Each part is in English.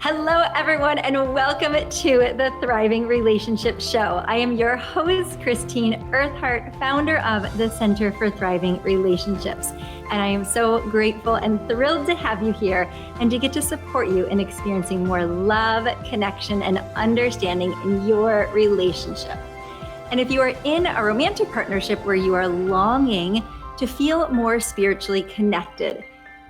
Hello, everyone, and welcome to the Thriving Relationship Show. I am your host, Christine Eartheart, founder of the Center for Thriving Relationships. And I am so grateful and thrilled to have you here and to get to support you in experiencing more love, connection, and understanding in your relationship. And if you are in a romantic partnership where you are longing to feel more spiritually connected,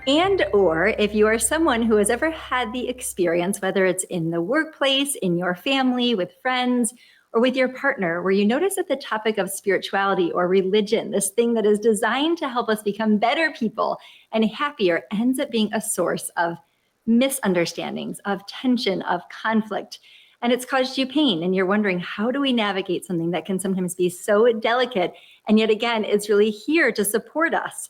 and or if you are someone who has ever had the experience, whether it's in the workplace, in your family, with friends, or with your partner, where you notice that the topic of spirituality or religion, this thing that is designed to help us become better people and happier, ends up being a source of misunderstandings, of tension, of conflict, and it's caused you pain, and you're wondering, how do we navigate something that can sometimes be so delicate, and yet again, it's really here to support us.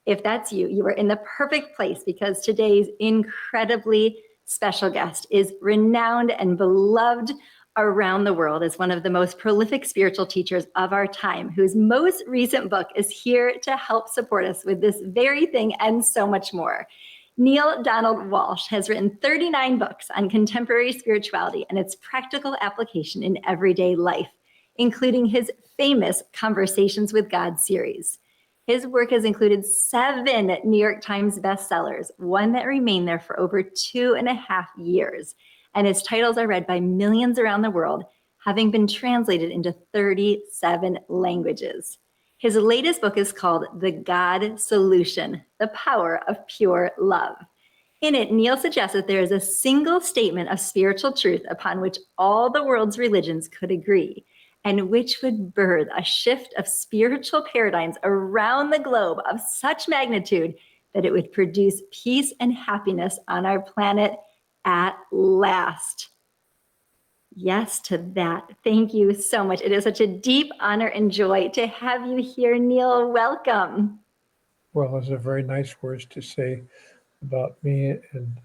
If that's you, you are in the perfect place, because today's incredibly special guest is renowned and beloved around the world as one of the most prolific spiritual teachers of our time, whose most recent book is here to help support us with this very thing and so much more. Neale Donald Walsch has written 39 books on contemporary spirituality and its practical application in everyday life, including his famous Conversations with God series. His work has included 7 New York Times bestsellers, one that remained there for over 2.5 years. And his titles are read by millions around the world, having been translated into 37 languages. His latest book is called The God Solution: The Power of Pure Love. In it, Neale suggests that there is a single statement of spiritual truth upon which all the world's religions could agree, and which would birth a shift of spiritual paradigms around the globe of such magnitude that it would produce peace and happiness on our planet at last. Yes to that. Thank you so much. It is such a deep honor and joy to have you here, Neale. Welcome. Well, those are very nice words to say about me, and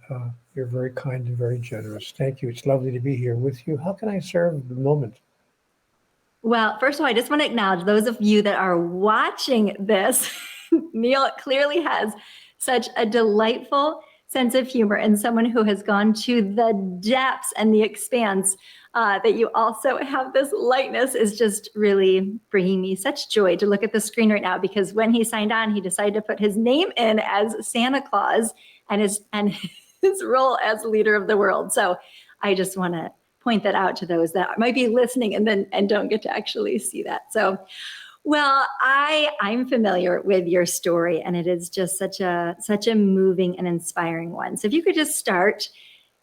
you're very kind and very generous. Thank you. It's lovely to be here with you. How can I serve the moment? Well, first of all, I just want to acknowledge those of you that are watching this. Neale clearly has such a delightful sense of humor, and someone who has gone to the depths and the expanse. That you also have this lightness is just really bringing me such joy to look at the screen right now, because when he signed on, he decided to put his name in as Santa Claus and his role as leader of the world. So I just want to point that out to those that might be listening and don't get to actually see that. So, well, I'm familiar with your story, and it is just such a moving and inspiring one. So if you could just start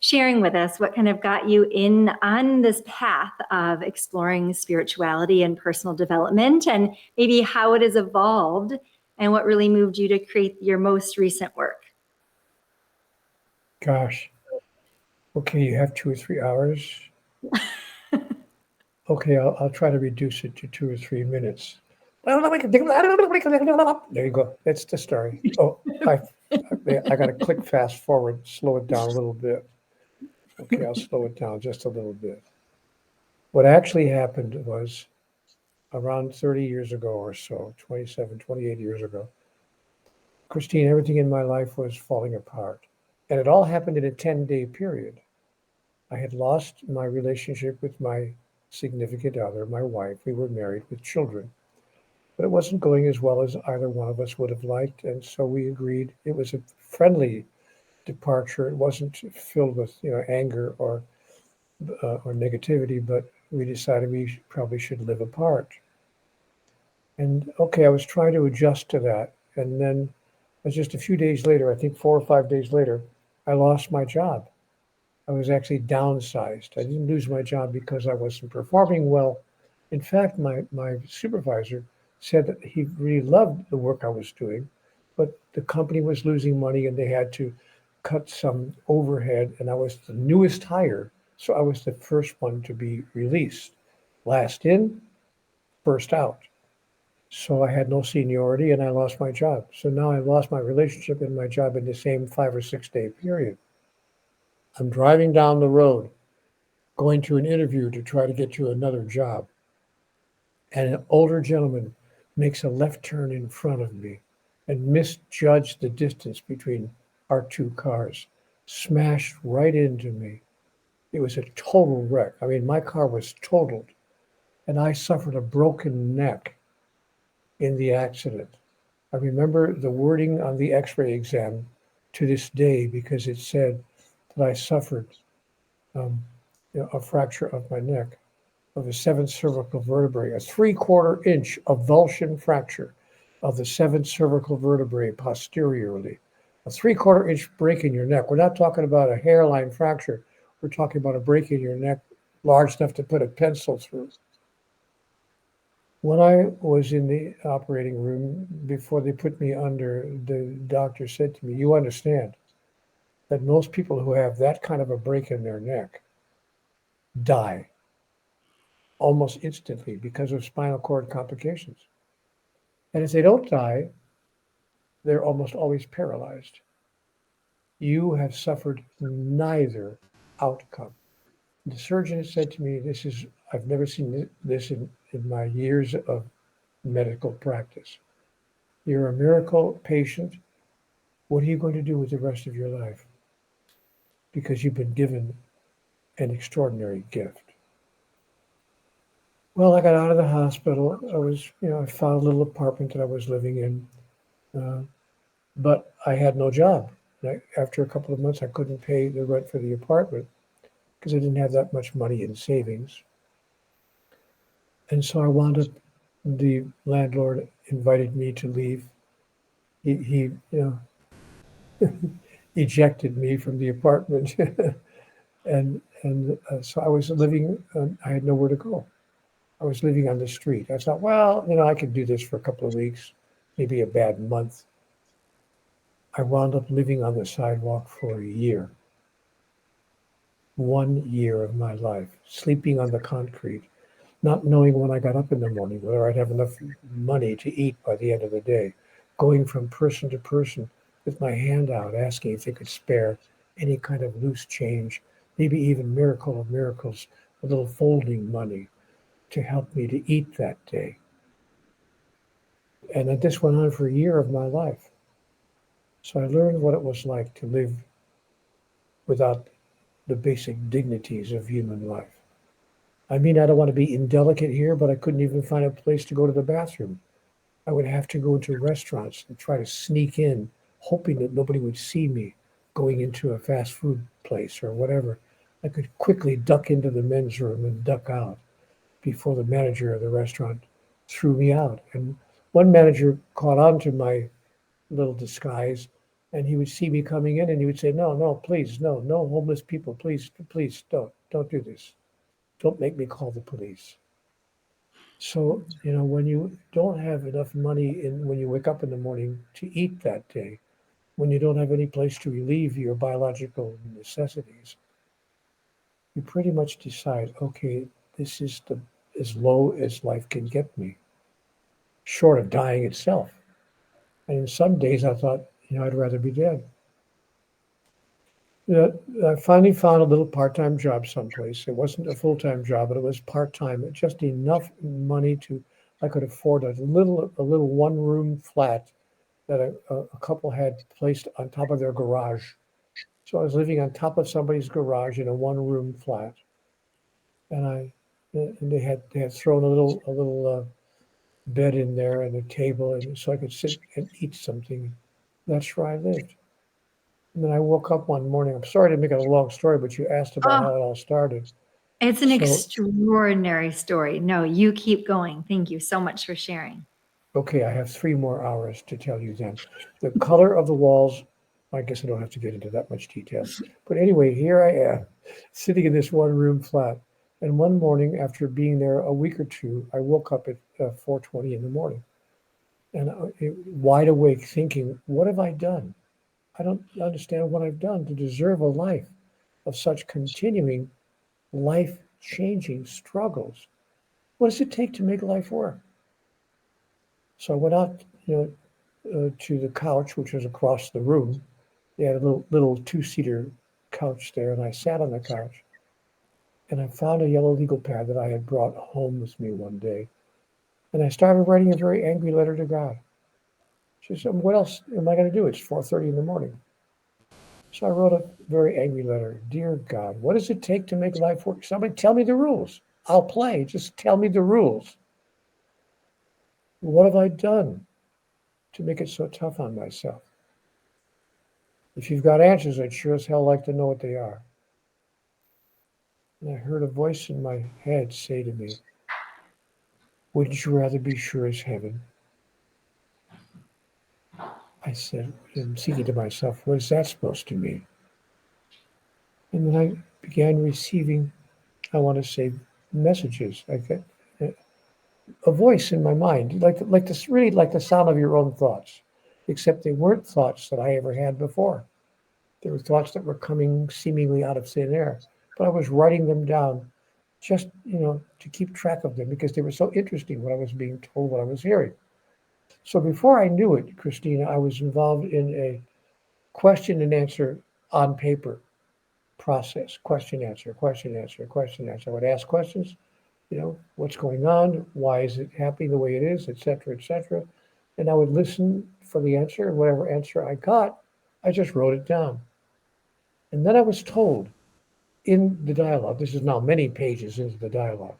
sharing with us what kind of got you in on this path of exploring spirituality and personal development, and maybe how it has evolved and what really moved you to create your most recent work. Gosh. Okay, you have 2 or 3 hours. Okay, I'll try to reduce it to 2 or 3 minutes. There you go. That's the story. Oh, I got to click fast forward, slow it down a little bit. Okay, I'll slow it down just a little bit. What actually happened was around 30 years ago or so, 27, 28 years ago, Christine, everything in my life was falling apart. And it all happened in a 10-day period. I had lost my relationship with my significant other, my wife. We were married with children, but it wasn't going as well as either one of us would have liked. And so we agreed it was a friendly departure. It wasn't filled with, anger or negativity, but we decided we probably should live apart. And okay, I was trying to adjust to that. And then just a few days later, I think 4 or 5 days later, I lost my job. I was actually downsized. I didn't lose my job because I wasn't performing well. In fact, my supervisor said that he really loved the work I was doing, but the company was losing money and they had to cut some overhead, and I was the newest hire, so I was the first one to be released. Last in, first out. So I had no seniority and I lost my job. So now I lost my relationship and my job in the same 5 or 6 day period. I'm driving down the road, going to an interview to try to get to another job. And an older gentleman makes a left turn in front of me and misjudged the distance between our 2 cars. And he hit me. And I was like, oh my God, smashed right into me. It was a total wreck. I mean, my car was totaled, and I suffered a broken neck in the accident. I remember the wording on the x-ray exam to this day because it said that I suffered um, a fracture of my neck, of the seventh cervical vertebrae, a 3/4 inch avulsion fracture of the seventh cervical vertebrae posteriorly. A 3/4 inch break in your neck. We're not talking about a hairline fracture. We're talking about a break in your neck large enough to put a pencil through. When I was in the operating room, before they put me under, the doctor said to me, "You understand that most people who have that kind of a break in their neck die almost instantly because of spinal cord complications. And if they don't die, they're almost always paralyzed. You have suffered neither outcome." The surgeon has said to me, I've never seen this in my years of medical practice. You're a miracle patient. What are you going to do with the rest of your life? Because you've been given an extraordinary gift. Well, I got out of the hospital. I found a little apartment that I was living in, but I had no job. After a couple of months, I couldn't pay the rent for the apartment because I didn't have that much money in savings. And so I wound up, the landlord invited me to leave. He ejected me from the apartment. And so I was living, I had nowhere to go. I was living on the street. I thought, well, I could do this for a couple of weeks, maybe a bad month. I wound up living on the sidewalk for a year. 1 year of my life, sleeping on the concrete, not knowing when I got up in the morning whether I'd have enough money to eat by the end of the day, going from person to person with my hand out, asking if they could spare any kind of loose change, maybe even miracle of miracles, a little folding money to help me to eat that day. And this went on for a year of my life. So I learned what it was like to live without the basic dignities of human life. I mean, I don't want to be indelicate here, but I couldn't even find a place to go to the bathroom. I would have to go into restaurants and try to sneak in, hoping that nobody would see me going into a fast food place or whatever. I could quickly duck into the men's room and duck out before the manager of the restaurant threw me out. And one manager caught on to my little disguise, and he would see me coming in and he would say, "No, no, please, no, no homeless people, please, please don't do this. Don't make me call the police." So, when you don't have enough money when you wake up in the morning to eat that day, when you don't have any place to relieve your biological necessities, you pretty much decide, okay, this is as low as life can get me, short of dying itself. And some days I thought, I'd rather be dead. I finally found a little part-time job someplace. It wasn't a full-time job, but it was part-time, just enough money I could afford a little one-room flat that a couple had placed on top of their garage. So I was living on top of somebody's garage in a one-room flat, and they had thrown a little bed in there and a table, and so I could sit and eat something. That's where I lived. And then I woke up one morning. I'm sorry to make it a long story, but you asked about how it all started. It's an So, extraordinary story. No, you keep going. Thank you so much for sharing. okay, I have 3 more hours to tell you then. The color of the walls, I guess I don't have to get into that much detail. But anyway, here I am, sitting in this one-room flat. And one morning, after being there a week or two, I woke up at 4:20 in the morning, and wide awake, thinking, what have I done? I don't understand what I've done to deserve a life of such continuing life-changing struggles. What does it take to make life work? So I went out, to the couch, which was across the room. They had a little two-seater couch there, and I sat on the couch, and I found a yellow legal pad that I had brought home with me one day, and I started writing a very angry letter to God. She said, "What else am I going to do? It's 4:30 in the morning." So I wrote a very angry letter. Dear God, what does it take to make life work? Somebody tell me the rules. I'll play. Just tell me the rules. What have I done to make it so tough on myself? If you've got answers, I'd sure as hell like to know what they are. And I heard a voice in my head say to me, wouldn't you rather be sure as heaven? I said, and thinking to myself, what is that supposed to mean? And then I began receiving, I want to say, messages. I get a voice in my mind, like this, really like the sound of your own thoughts, except they weren't thoughts that I ever had before. They were thoughts that were coming seemingly out of thin air, but I was writing them down just, to keep track of them because they were so interesting what I was being told, what I was hearing. So before I knew it, Christina, I was involved in a question and answer on paper process, question, answer, question, answer, question, answer. I would ask questions, what's going on? Why is it happening the way it is, et cetera, et cetera. And I would listen for the answer, and whatever answer I got, I just wrote it down. And then I was told in the dialogue, this is now many pages into the dialogue,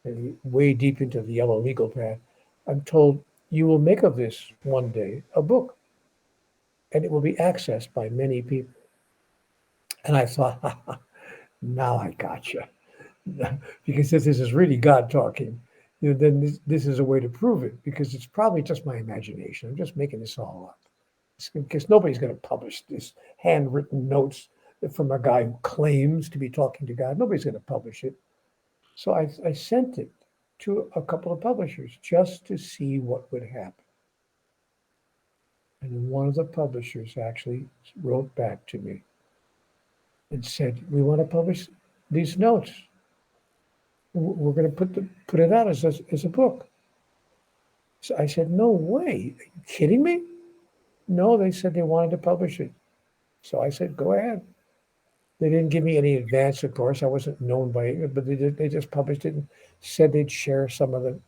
and way deep into the yellow legal pad, I'm told, you will make of this one day a book, and it will be accessed by many people. And I thought, now I got you. Because if this is really God talking, then this is a way to prove it, because it's probably just my imagination. I'm just making this all up. Because nobody's going to publish this handwritten notes from a guy who claims to be talking to God. Nobody's going to publish it. So I sent it to a couple of publishers just to see what would happen. And one of the publishers actually wrote back to me and said, we want to publish these notes. We're going to put it out as a book. So I said, no way. Are you kidding me? No, they said they wanted to publish it. So I said, go ahead. They didn't give me any advance, of course. I wasn't known by it, but they just published it and said they'd share some of the,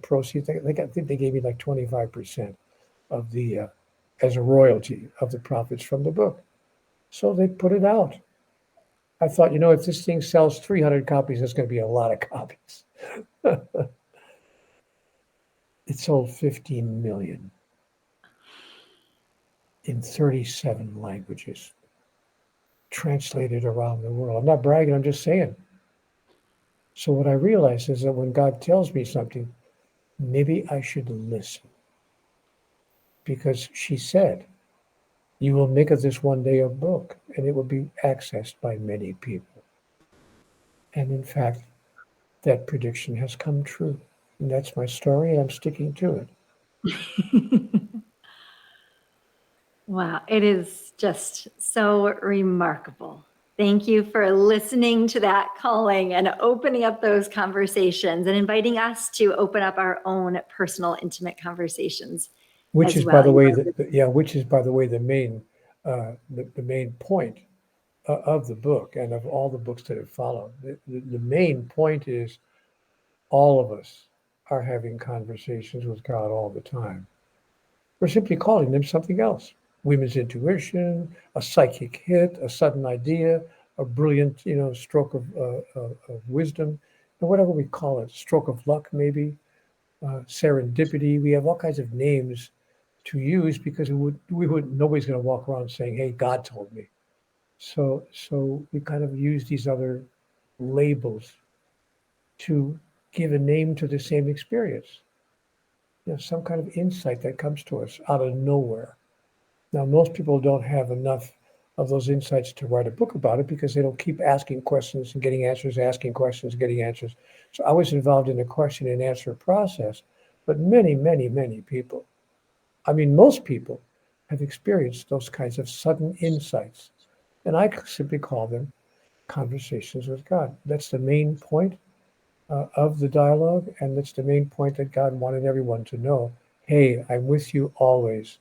proceeds. I think they gave me like 25% of the, as a royalty of the profits from the book. So they put it out. I thought, if this thing sells 300 copies, it's going to be a lot of copies. It sold 15 million in 37 languages, translated around the world. I'm not bragging, I'm just saying. So what I realized is that when God tells me something, maybe I should listen. Because she said, you will make of this one day a book, and it will be accessed by many people. And in fact, that prediction has come true. And that's my story, and I'm sticking to it. Wow, it is just so remarkable. Thank you for listening to that calling and opening up those conversations and inviting us to open up our own personal, intimate conversations. Which is, well. by the way, the main point of the book and of all the books that have followed. The main point is all of us are having conversations with God all the time. We're simply calling them something else. Women's intuition, a psychic hit, a sudden idea, a brilliant, stroke of wisdom, or whatever we call it, stroke of luck maybe, serendipity. We have all kinds of names to use because nobody's going to walk around saying, "Hey, God told me." So we kind of use these other labels to give a name to the same experience. Some kind of insight that comes to us out of nowhere. Now, most people don't have enough of those insights to write a book about it because they don't keep asking questions and getting answers, asking questions, getting answers. So I was involved in a question and answer process, but many, many, many people, most people have experienced those kinds of sudden insights. And I simply call them conversations with God. That's the main point of the dialogue, and that's the main point that God wanted everyone to know. Hey, I'm with you always.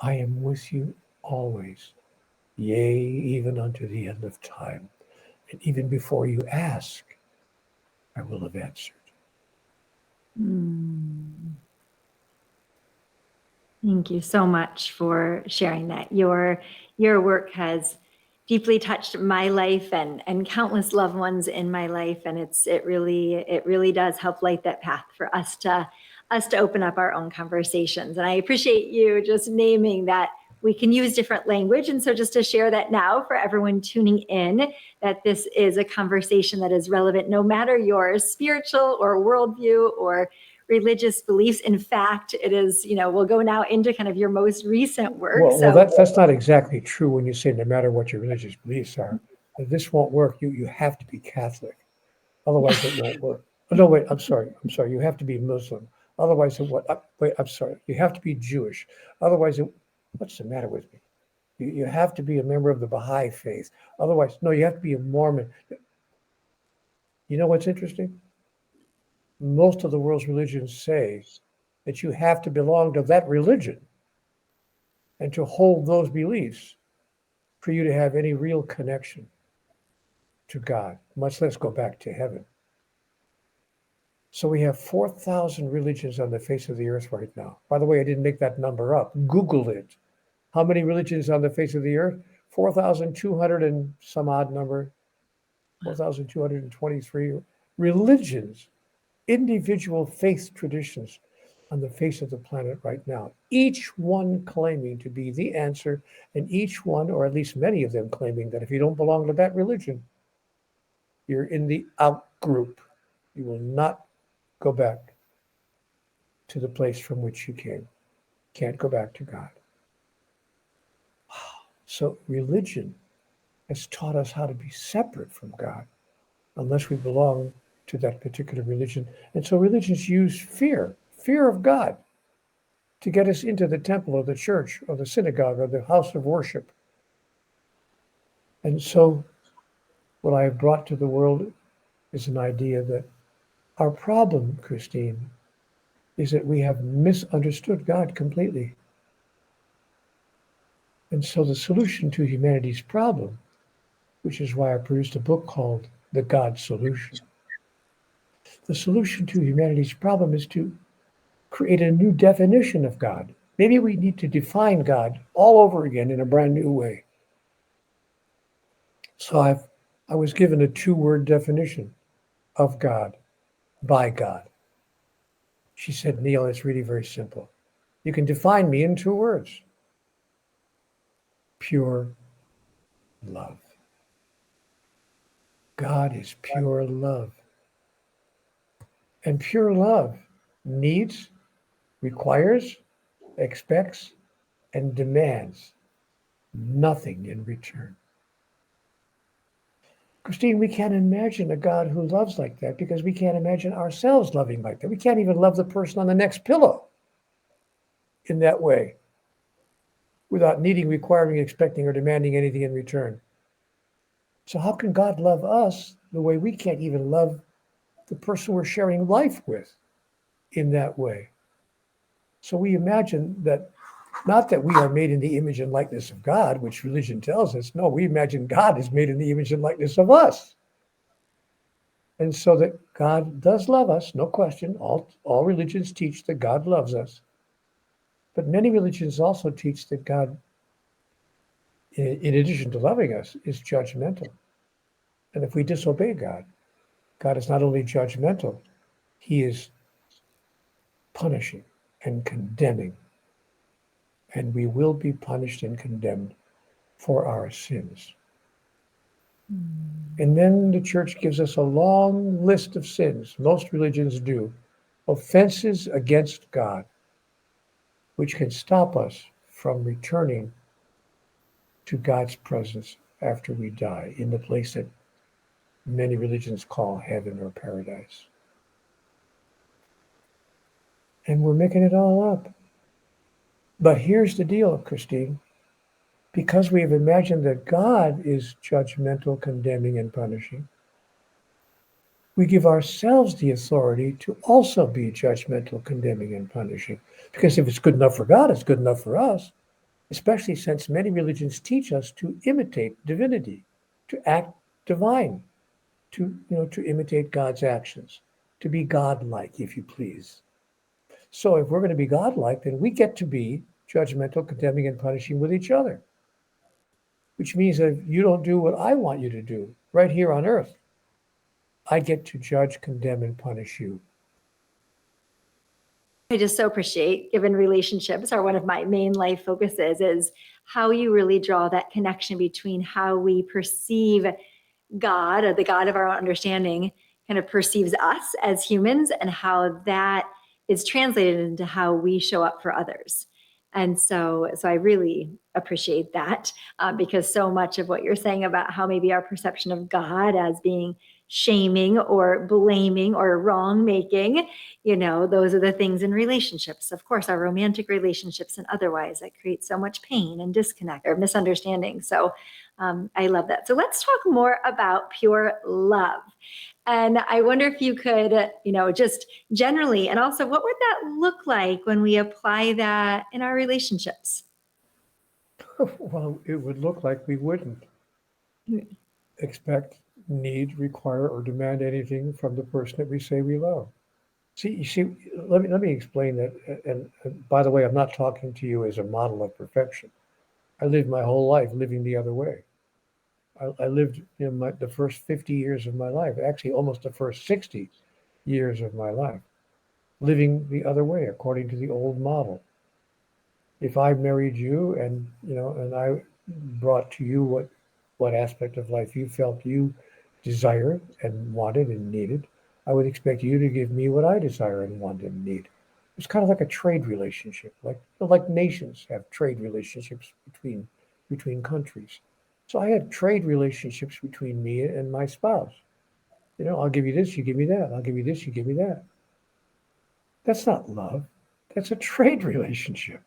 I am with you always, yea, even unto the end of time. And even before you ask, I will have answered. Thank you so much for sharing that. Your work has deeply touched my life and countless loved ones in my life, and it really does help light that path for us to open up our own conversations. And I appreciate you just naming that we can use different language. And so just to share that now for everyone tuning in, that this is a conversation that is relevant no matter your spiritual or worldview or religious beliefs. In fact, it is, we'll go now into kind of your most recent work. Well, that's not exactly true when you say no matter what your religious beliefs are. This won't work. You have to be Catholic. Otherwise it won't work. Oh, no, wait, I'm sorry. You have to be Muslim. Otherwise it won't. Wait, I'm sorry. You have to be Jewish. Otherwise what's the matter with me? You have to be a member of the Baha'i faith. Otherwise, no, you have to be a Mormon. You know what's interesting? Most of the world's religions say that you have to belong to that religion and to hold those beliefs for you to have any real connection to God, much less go back to heaven. So we have 4,000 religions on the face of the earth right now. By the way, I didn't make that number up. Google it. How many religions on the face of the earth? 4,200 and some odd number, 4,223 religions, individual faith traditions on the face of the planet right now, each one claiming to be the answer, and each one, or at least many of them, claiming that if you don't belong to that religion, you're in the out group. You will not go back to the place from which you came. Can't go back to God. So religion has taught us how to be separate from God unless we belong to that particular religion. And so religions use fear of God, to get us into the temple or the church or the synagogue or the house of worship. And so what I have brought to the world is an idea that our problem, Christine, is that we have misunderstood God completely. And so the solution to humanity's problem, which is why I produced a book called The God Solution, the solution to humanity's problem is to create a new definition of God. Maybe we need to define God all over again in a brand new way. So I was given a 2-word definition of God by God. She said, Neale, it's really very simple. You can define me in 2 words. Pure love. God is pure love. And pure love needs, requires, expects, and demands nothing in return. Christine, we can't imagine a God who loves like that because we can't imagine ourselves loving like that. We can't even love the person on the next pillow in that way without needing, requiring, expecting, or demanding anything in return. So how can God love us the way we can't even love the person we're sharing life with in that way? So we imagine that, not that we are made in the image and likeness of God, which religion tells us. No, we imagine God is made in the image and likeness of us. And so that God does love us, no question. All religions teach that God loves us. But many religions also teach that God, in addition to loving us, is judgmental. And if we disobey God, God is not only judgmental, he is punishing and condemning. And we will be punished and condemned for our sins. And then the church gives us a long list of sins, most religions do, offenses against God, which can stop us from returning to God's presence after we die, in the place that many religions call heaven or paradise. And we're making it all up. But here's the deal, Christine. Because we have imagined that God is judgmental, condemning, and punishing, we give ourselves the authority to also be judgmental, condemning, and punishing. Because if it's good enough for God, it's good enough for us, especially since many religions teach us to imitate divinity, to act divine, to imitate God's actions, to be godlike, if you please. So if we're going to be godlike, then we get to be judgmental, condemning, and punishing with each other. Which means that if you don't do what I want you to do right here on earth, I get to judge, condemn, and punish you. I just so appreciate, given relationships are one of my main life focuses, is how you really draw that connection between how we perceive God, or the God of our understanding, kind of perceives us as humans, and how that is translated into how we show up for others. And so I really appreciate that, because so much of what you're saying about how maybe our perception of God as being shaming or blaming or wrong making, those are the things in relationships, of course, our romantic relationships and otherwise, that create so much pain and disconnect or misunderstanding. So I love that. So let's talk more about pure love. And I wonder if you could, just generally, and also what would that look like when we apply that in our relationships? Well, it would look like we wouldn't expect, need, require, or demand anything from the person that we say we love. Let me explain that. And by the way, I'm not talking to you as a model of perfection. I lived my whole life living the other way. I lived the first 50 years of my life, actually almost the first 60 years of my life, living the other way according to the old model. If I married you and I brought to you what aspect of life you felt you desired and wanted and needed, I would expect you to give me what I desire and want and need. It's kind of like a trade relationship, like nations have trade relationships between countries. So I had trade relationships between me and my spouse. I'll give you this, you give me that. I'll give you this, you give me that. That's not love. That's a trade relationship.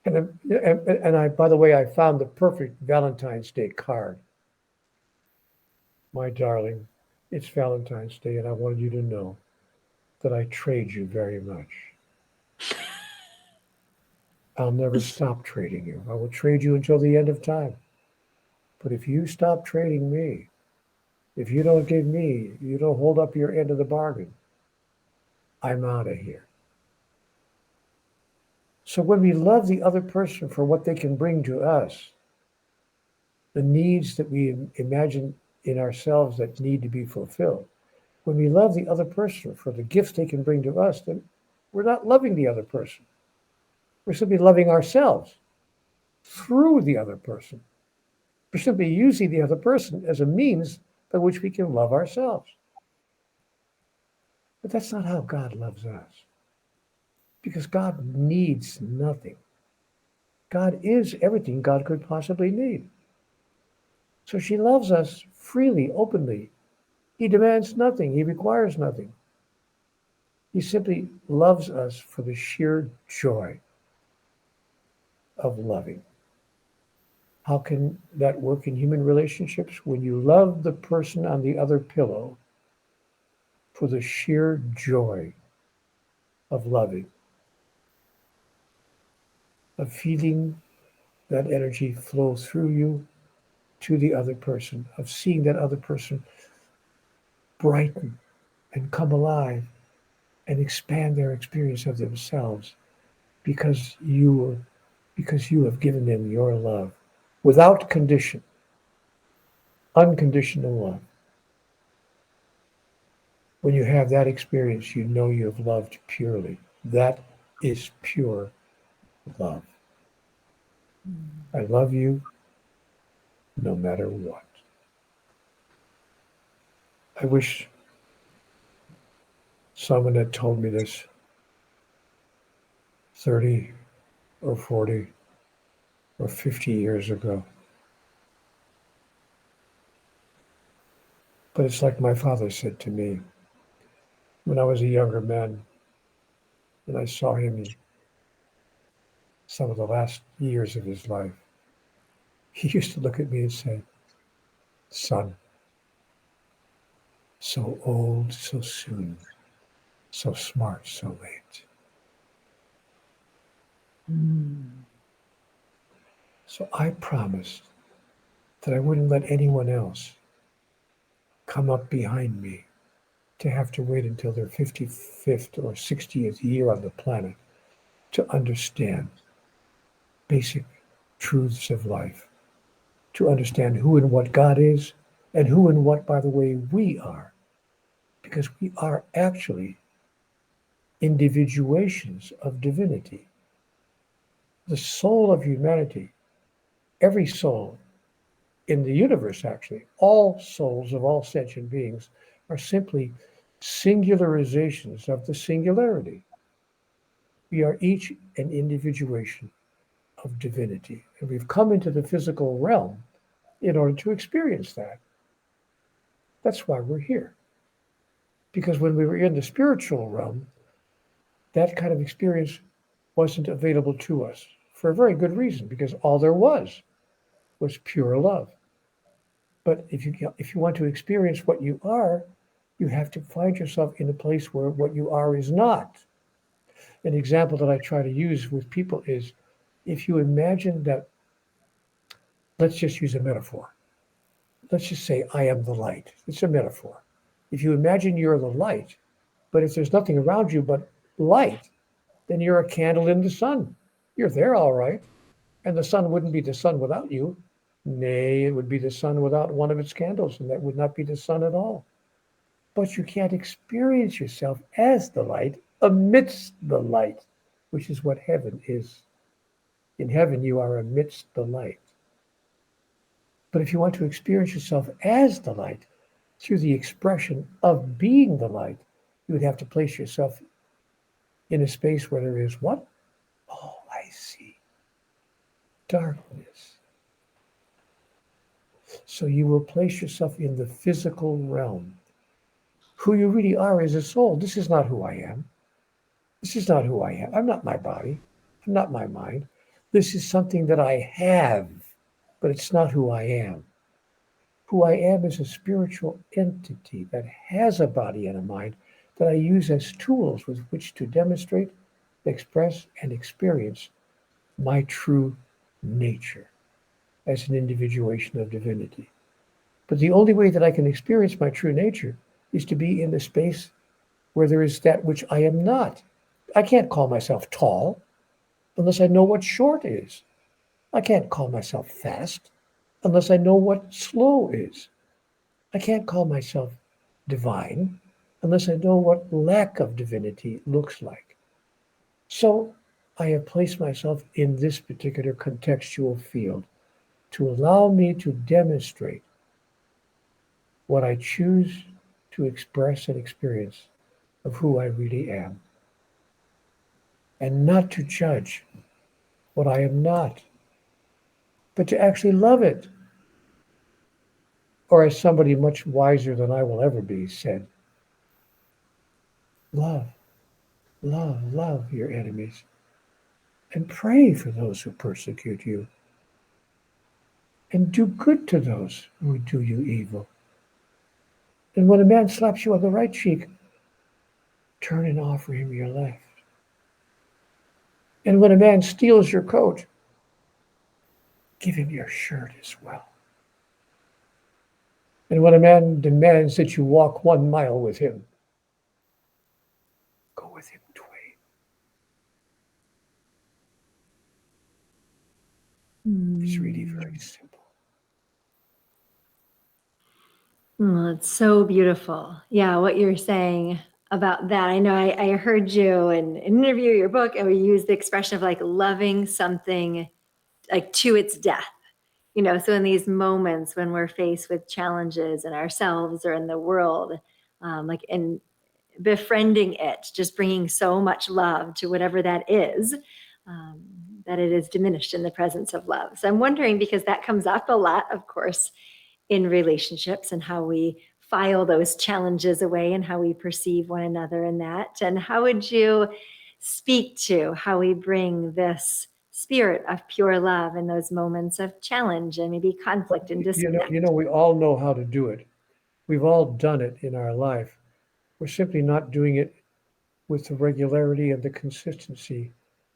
And I, by the way, I found the perfect Valentine's Day card. My darling, it's Valentine's Day, and I wanted you to know that I trade you very much. I'll never stop trading you. I will trade you until the end of time. But if you stop trading me, if you don't give me, you don't hold up your end of the bargain, I'm out of here. So when we love the other person for what they can bring to us, the needs that we imagine in ourselves that need to be fulfilled, when we love the other person for the gifts they can bring to us, then we're not loving the other person. We're simply loving ourselves through the other person. We're simply using the other person as a means by which we can love ourselves. But that's not how God loves us. Because God needs nothing. God is everything God could possibly need. So she loves us freely, openly. He demands nothing. He requires nothing. He simply loves us for the sheer joy of loving. How can that work in human relationships? When you love the person on the other pillow for the sheer joy of loving, of feeling that energy flow through you to the other person, of seeing that other person brighten and come alive and expand their experience of themselves because you have given them your love without condition, unconditional love. When you have that experience, you know you have loved purely. That is pure love. I love you no matter what. I wish someone had told me this 30 or 40 or 50 years ago. But it's like my father said to me when I was a younger man and I saw him in some of the last years of his life. He used to look at me and say, "Son, so old so soon, so smart so late." So I promised that I wouldn't let anyone else come up behind me to have to wait until their 55th or 60th year on the planet to understand basic truths of life, to understand who and what God is, and who and what, by the way, we are, because we are actually individuations of divinity. The soul of humanity, every soul in the universe, actually, all souls of all sentient beings are simply singularizations of the singularity. We are each an individuation of divinity, and we've come into the physical realm in order to experience that. That's why we're here. Because when we were in the spiritual realm, that kind of experience wasn't available to us for a very good reason, because all there was pure love. But if you want to experience what you are, you have to find yourself in a place where what you are is not. An example that I try to use with people is, if you imagine that, let's just use a metaphor. Let's just say, I am the light. It's a metaphor. If you imagine you're the light, but if there's nothing around you but light, then you're a candle in the sun. You're there, all right. And the sun wouldn't be the sun without you. Nay, it would be the sun without one of its candles, and that would not be the sun at all. But you can't experience yourself as the light amidst the light, which is what heaven is. In heaven, you are amidst the light. But if you want to experience yourself as the light through the expression of being the light, you would have to place yourself in a space where there is what? Oh, I see. Darkness. So you will place yourself in the physical realm. Who you really are is a soul. This is not who I am. This is not who I am. I'm not my body. I'm not my mind. This is something that I have, but it's not who I am. Who I am is a spiritual entity that has a body and a mind that I use as tools with which to demonstrate, express, and experience my true nature as an individuation of divinity. But the only way that I can experience my true nature is to be in the space where there is that which I am not. I can't call myself tall unless I know what short is. I can't call myself fast unless I know what slow is. I can't call myself divine unless I know what lack of divinity looks like. So I have placed myself in this particular contextual field to allow me to demonstrate what I choose to express and experience of who I really am, and not to judge what I am not, but to actually love it. Or as somebody much wiser than I will ever be said, love, love, love your enemies, and pray for those who persecute you, and do good to those who do you evil. And when a man slaps you on the right cheek, turn and offer him your left. And when a man steals your coat, give him your shirt as well. And when a man demands that you walk 1 mile with him, go with him twain. It's really very simple. Oh, it's so beautiful. Yeah, what you're saying about that. I know I heard you in an interview, your book, and we used the expression of like loving something like to its death. So in these moments when we're faced with challenges in ourselves or in the world, like in befriending it, just bringing so much love to whatever that is, that it is diminished in the presence of love. So I'm wondering, because that comes up a lot, of course, in relationships, and how we file those challenges away and how we perceive one another in that. And how would you speak to how we bring this spirit of pure love in those moments of challenge and maybe conflict and disconnect? We all know how to do it. We've all done it in our life. We're simply not doing it with the regularity and the consistency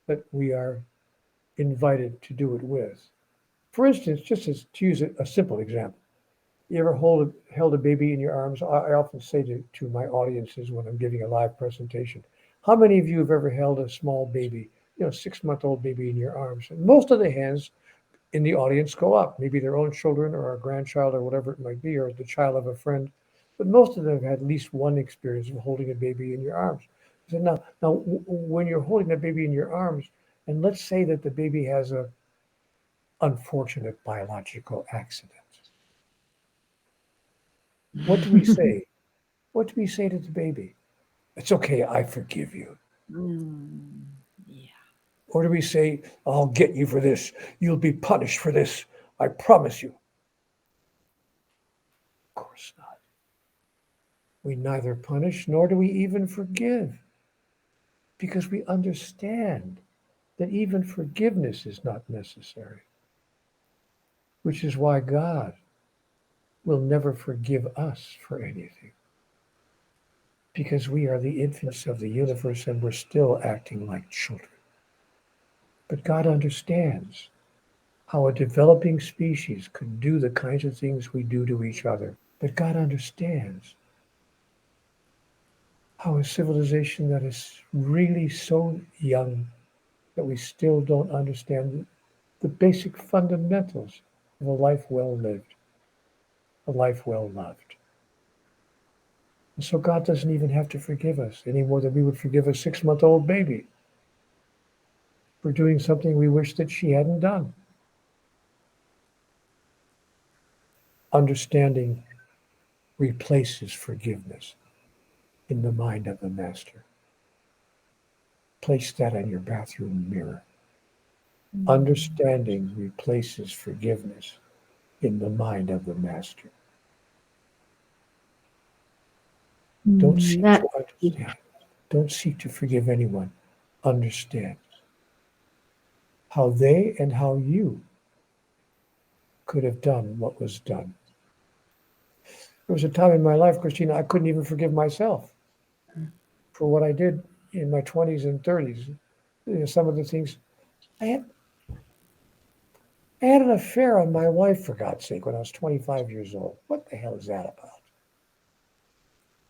that we are invited to do it with. For instance, just to use a simple example, you ever held a baby in your arms? I often say to my audiences when I'm giving a live presentation, how many of you have ever held a small baby 6-month-old baby in your arms. And most of the hands in the audience go up, maybe their own children or a grandchild or whatever it might be, or the child of a friend. But most of them have had at least one experience of holding a baby in your arms. So now, when you're holding a baby in your arms, and let's say that the baby has a unfortunate biological accident, what do we say? What do we say to the baby? It's okay, I forgive you. Yeah. Or do we say, I'll get you for this. You'll be punished for this. I promise you. Of course not. We neither punish nor do we even forgive because we understand that even forgiveness is not necessary, which is why God will never forgive us for anything because we are the infants of the universe and we're still acting like children. But God understands how a developing species could do the kinds of things we do to each other. But God understands how a civilization that is really so young that we still don't understand the basic fundamentals of a life well lived, a life well loved. And so God doesn't even have to forgive us any more than we would forgive a 6-month-old baby for doing something we wish that she hadn't done. Understanding replaces forgiveness in the mind of the master. Place that on your bathroom mirror. Understanding replaces forgiveness in the mind of the master. Don't seek to understand. Don't seek to forgive anyone. Understand how they and how you could have done what was done. There was a time in my life, Christina, I couldn't even forgive myself for what I did in my 20s and 30s. Some of the things I had. I had an affair on my wife, for God's sake, when I was 25 years old. What the hell is that about?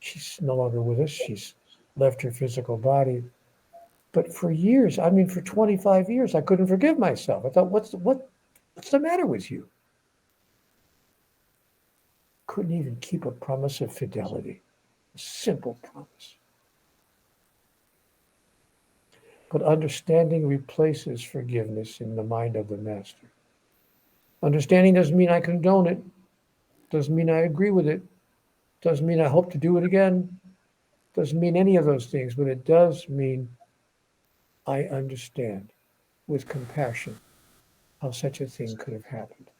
She's no longer with us. She's left her physical body. But for years, for 25 years, I couldn't forgive myself. I thought, what's the matter with you? Couldn't even keep a promise of fidelity, a simple promise. But understanding replaces forgiveness in the mind of the master. Understanding doesn't mean I condone it, doesn't mean I agree with it, doesn't mean I hope to do it again, doesn't mean any of those things, but it does mean I understand with compassion how such a thing could have happened.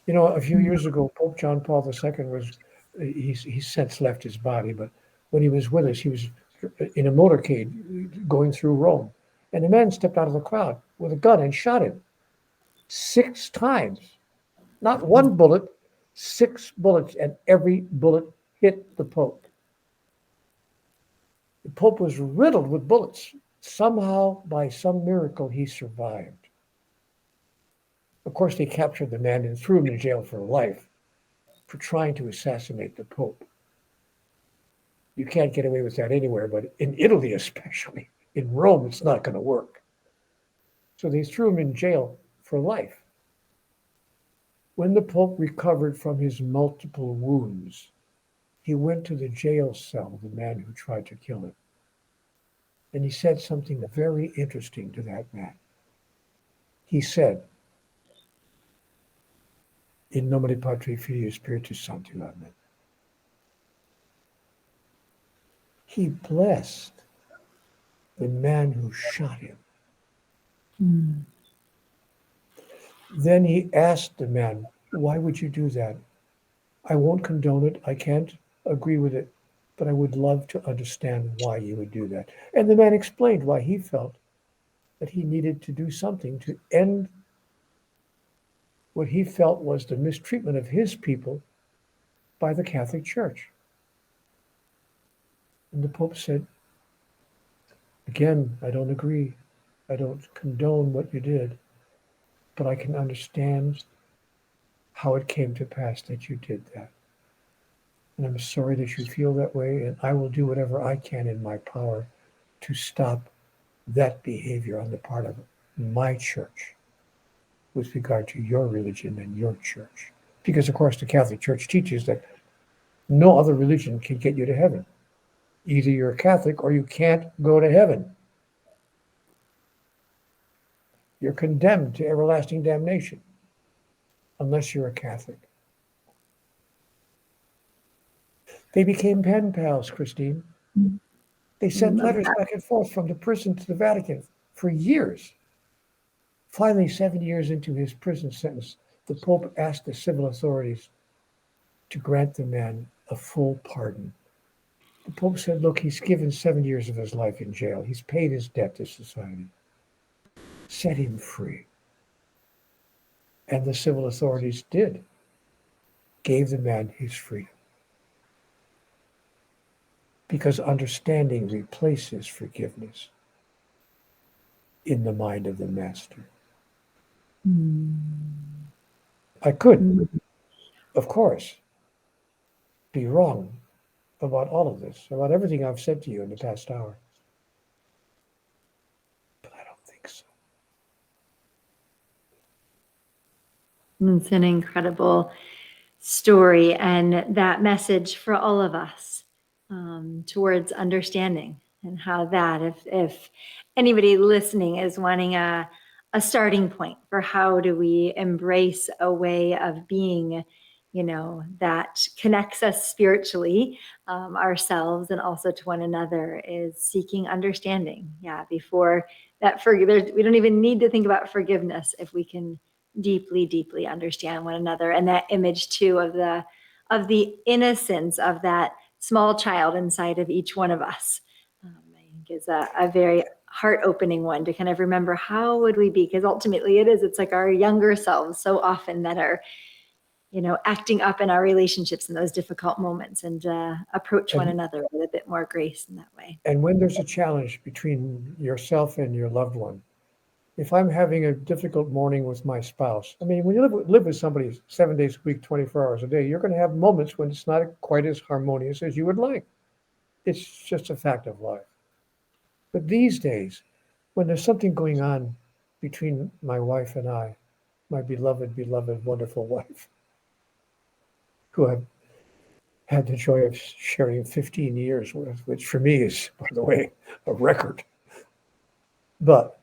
A few years ago, Pope John Paul II he's since left his body, but when he was with us, he was in a motorcade going through Rome. And a man stepped out of the crowd with a gun and shot him 6 times. Not one bullet, 6 bullets, and every bullet hit the Pope. The Pope was riddled with bullets. Somehow, by some miracle, he survived. Of course, they captured the man and threw him in jail for life for trying to assassinate the Pope. You can't get away with that anywhere, but in Italy especially, in Rome, it's not going to work. So they threw him in jail for life. When the Pope recovered from his multiple wounds, he went to the jail cell of the man who tried to kill him. And he said something very interesting to that man. He said, In nomine Patri, Filii, Spiritus Sancti, Amen. He blessed the man who shot him. Then he asked the man, why would you do that? I won't condone it. I can't agree with it, but I would love to understand why you would do that. And the man explained why he felt that he needed to do something to end what he felt was the mistreatment of his people by the Catholic Church. And the Pope said, again, I don't agree. I don't condone what you did, but I can understand how it came to pass that you did that. And I'm sorry that you feel that way, and I will do whatever I can in my power to stop that behavior on the part of my church with regard to your religion and your church. Because, of course, the Catholic Church teaches that no other religion can get you to heaven. Either you're a Catholic or you can't go to heaven. You're condemned to everlasting damnation unless you're a Catholic. They became pen pals, Christine. They sent letters back and forth from the prison to the Vatican for years. Finally, 7 years into his prison sentence, the Pope asked the civil authorities to grant the man a full pardon. The Pope said, look, he's given 7 years of his life in jail. He's paid his debt to society. Set him free. And the civil authorities did, gave the man his freedom. Because understanding replaces forgiveness in the mind of the master. I could, of course, be wrong about all of this, about everything I've said to you in the past hour. But I don't think so. It's an incredible story, and that message for all of us towards understanding, and how that if anybody listening is wanting a starting point for how do we embrace a way of being, that connects us spiritually, ourselves, and also to one another, is seeking understanding. Yeah, before that, we don't even need to think about forgiveness if we can deeply, deeply understand one another. And that image too of the innocence of that small child inside of each one of us, I think is a very heart-opening one to kind of remember, how would we be? Because ultimately it's like our younger selves so often that are, acting up in our relationships in those difficult moments, and approach one another with a bit more grace in that way. And when there's a challenge between yourself and your loved one, if I'm having a difficult morning with my spouse, I mean, when you live with somebody 7 days a week, 24 hours a day, you're going to have moments when it's not quite as harmonious as you would like. It's just a fact of life. But these days, when there's something going on between my wife and I, my beloved, wonderful wife, who I've had the joy of sharing 15 years with, which for me is, by the way, a record. But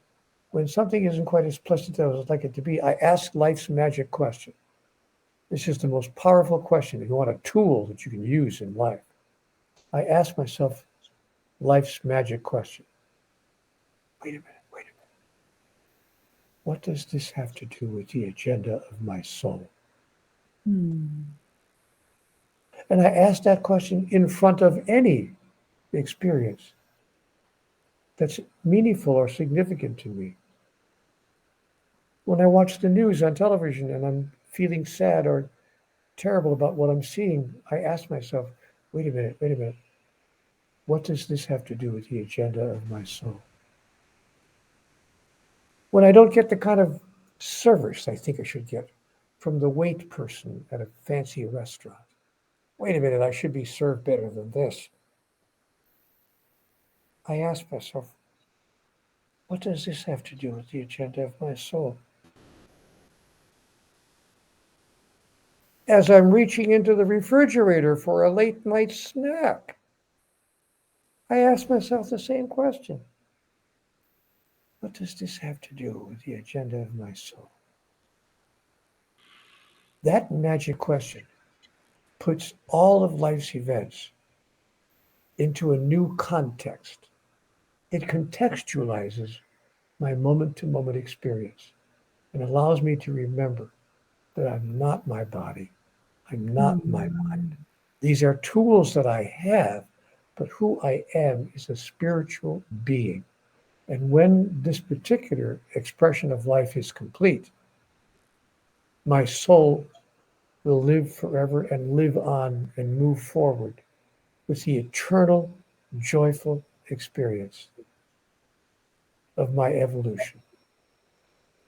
when something isn't quite as pleasant as I would like it to be, I ask life's magic question. This is the most powerful question. If you want a tool that you can use in life, I ask myself life's magic question. Wait a minute. What does this have to do with the agenda of my soul? And I ask that question in front of any experience that's meaningful or significant to me. When I watch the news on television and I'm feeling sad or terrible about what I'm seeing, I ask myself, wait a minute. What does this have to do with the agenda of my soul? When I don't get the kind of service I think I should get from the wait person at a fancy restaurant, wait a minute, I should be served better than this. I ask myself, what does this have to do with the agenda of my soul? As I'm reaching into the refrigerator for a late night snack, I ask myself the same question. What does this have to do with the agenda of my soul? That magic question puts all of life's events into a new context. It contextualizes my moment-to-moment experience and allows me to remember that I'm not my body. I'm not my mind. These are tools that I have, but who I am is a spiritual being. And when this particular expression of life is complete, my soul will live forever and live on and move forward with the eternal, joyful experience of my evolution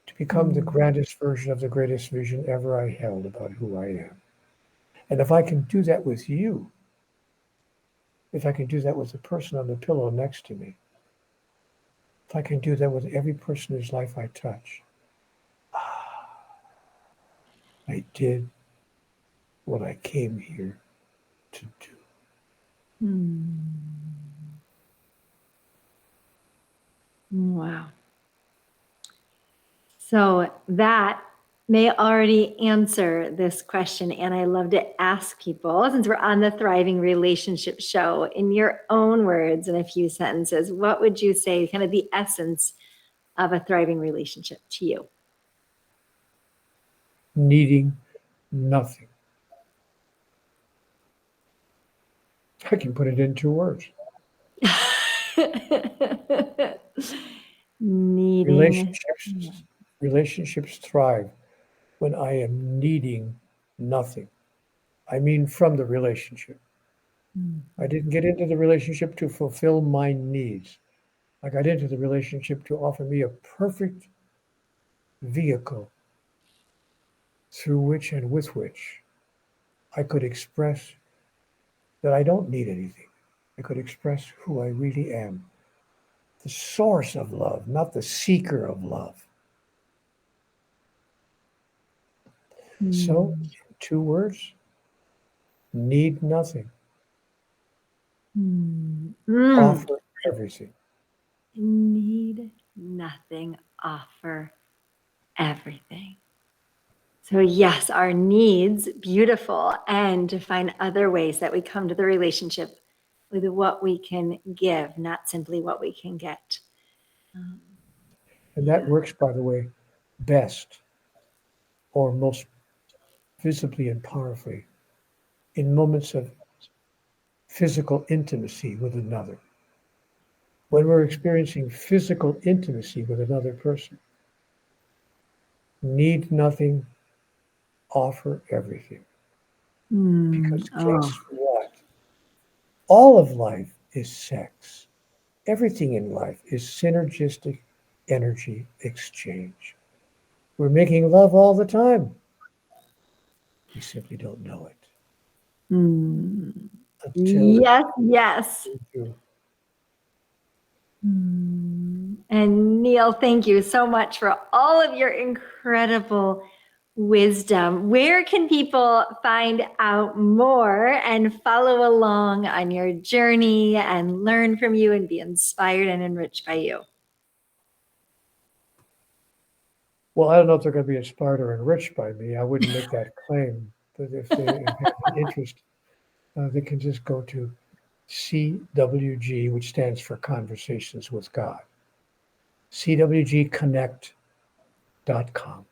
to become the grandest version of the greatest vision ever I held about who I am. And if I can do that with you, if I can do that with the person on the pillow next to me, if I can do that with every person whose life I touch, I did what I came here to do. Wow. So that may already answer this question. And I love to ask people, since we're on the Thriving Relationship Show, in your own words, in a few sentences, what would you say kind of the essence of a thriving relationship to you? Needing nothing. I can put it in 2 words. Needing. Relationships thrive when I am needing nothing. I mean, from the relationship. I didn't get into the relationship to fulfill my needs. I got into the relationship to offer me a perfect vehicle through which and with which I could express that I don't need anything. I could express who I really am, the source of love, not the seeker of love. So, 2 words, need nothing, offer everything. Need nothing, offer everything. So yes, our needs, beautiful, and to find other ways that we come to the relationship with what we can give, not simply what we can get. And that works, by the way, best or most visibly and powerfully in moments of physical intimacy with another. When we're experiencing physical intimacy with another person, need nothing, offer everything. Because guess what? All of life is sex. Everything in life is synergistic energy exchange. We're making love all the time. We simply don't know it. Until Yes. we do. And Neale, thank you so much for all of your incredible wisdom. Where can people find out more and follow along on your journey and learn from you and be inspired and enriched by you? Well, I don't know if they're going to be inspired or enriched by me. I wouldn't make that claim. But if they have an interest, they can just go to CWG, which stands for Conversations with God. CWGconnect.com.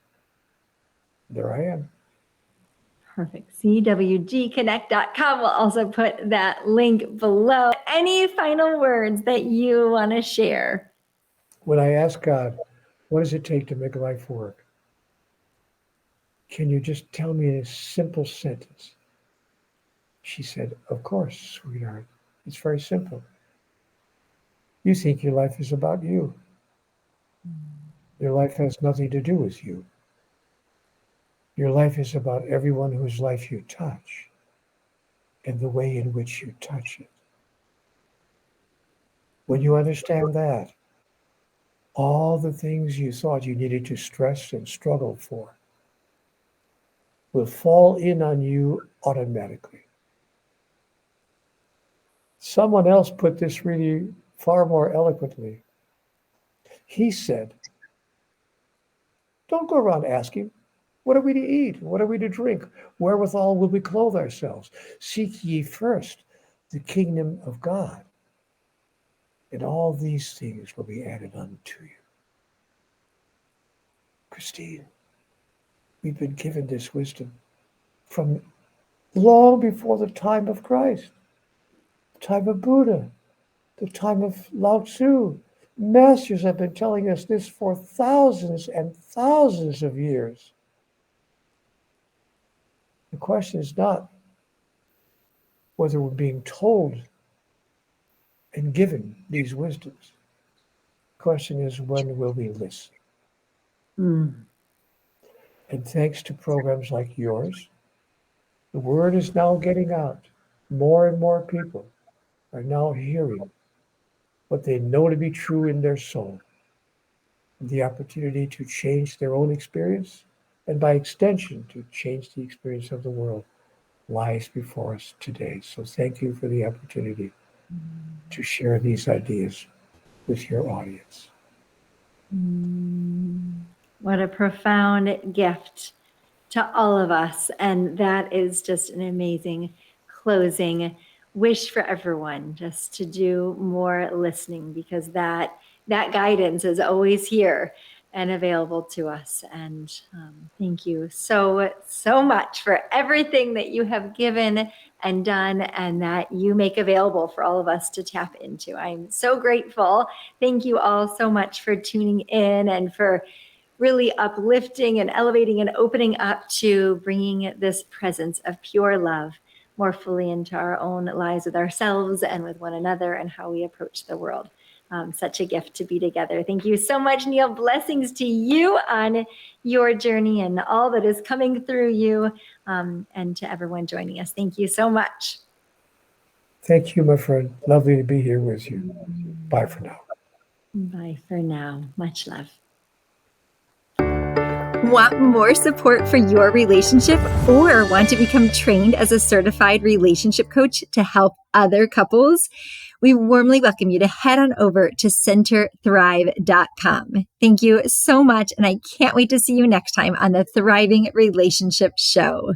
There I am. Perfect. CWGconnect.com. We'll also put that link below. Any final words that you want to share? When I ask God, what does it take to make life work? Can you just tell me in a simple sentence? She said, of course, sweetheart. It's very simple. You think your life is about you. Your life has nothing to do with you. Your life is about everyone whose life you touch and the way in which you touch it. When you understand that, all the things you thought you needed to stress and struggle for will fall in on you automatically. Someone else put this really far more eloquently. He said, don't go around asking, what are we to eat? What are we to drink? Wherewithal will we clothe ourselves? Seek ye first the kingdom of God, and all these things will be added unto you. Christine, we've been given this wisdom from long before the time of Christ, the time of Buddha, the time of Lao Tzu. Masters have been telling us this for thousands and thousands of years. The question is not whether we're being told and given these wisdoms. The question is, when will we listen? And thanks to programs like yours, the word is now getting out. More and more people are now hearing what they know to be true in their soul. the opportunity to change their own experience, and by extension, to change the experience of the world, lies before us today. So thank you for the opportunity to share these ideas with your audience. What a profound gift to all of us. And that is just an amazing closing wish for everyone, just to do more listening, because that guidance is always here and available to us. And thank you so much for everything that you have given and done, and that you make available for all of us to tap into. I'm so grateful. Thank you all so much for tuning in and for really uplifting and elevating and opening up to bringing this presence of pure love more fully into our own lives with ourselves and with one another, and how we approach the world. Such a gift to be together. Thank you so much, Neale. Blessings to you on your journey and all that is coming through you, and to everyone joining us. Thank you so much. Thank you, my friend. Lovely to be here with you. Bye for now. Bye for now. Much love. Want more support for your relationship, or want to become trained as a certified relationship coach to help other couples? We warmly welcome you to head on over to centerthrive.com. Thank you so much, and I can't wait to see you next time on the Thriving Relationship Show.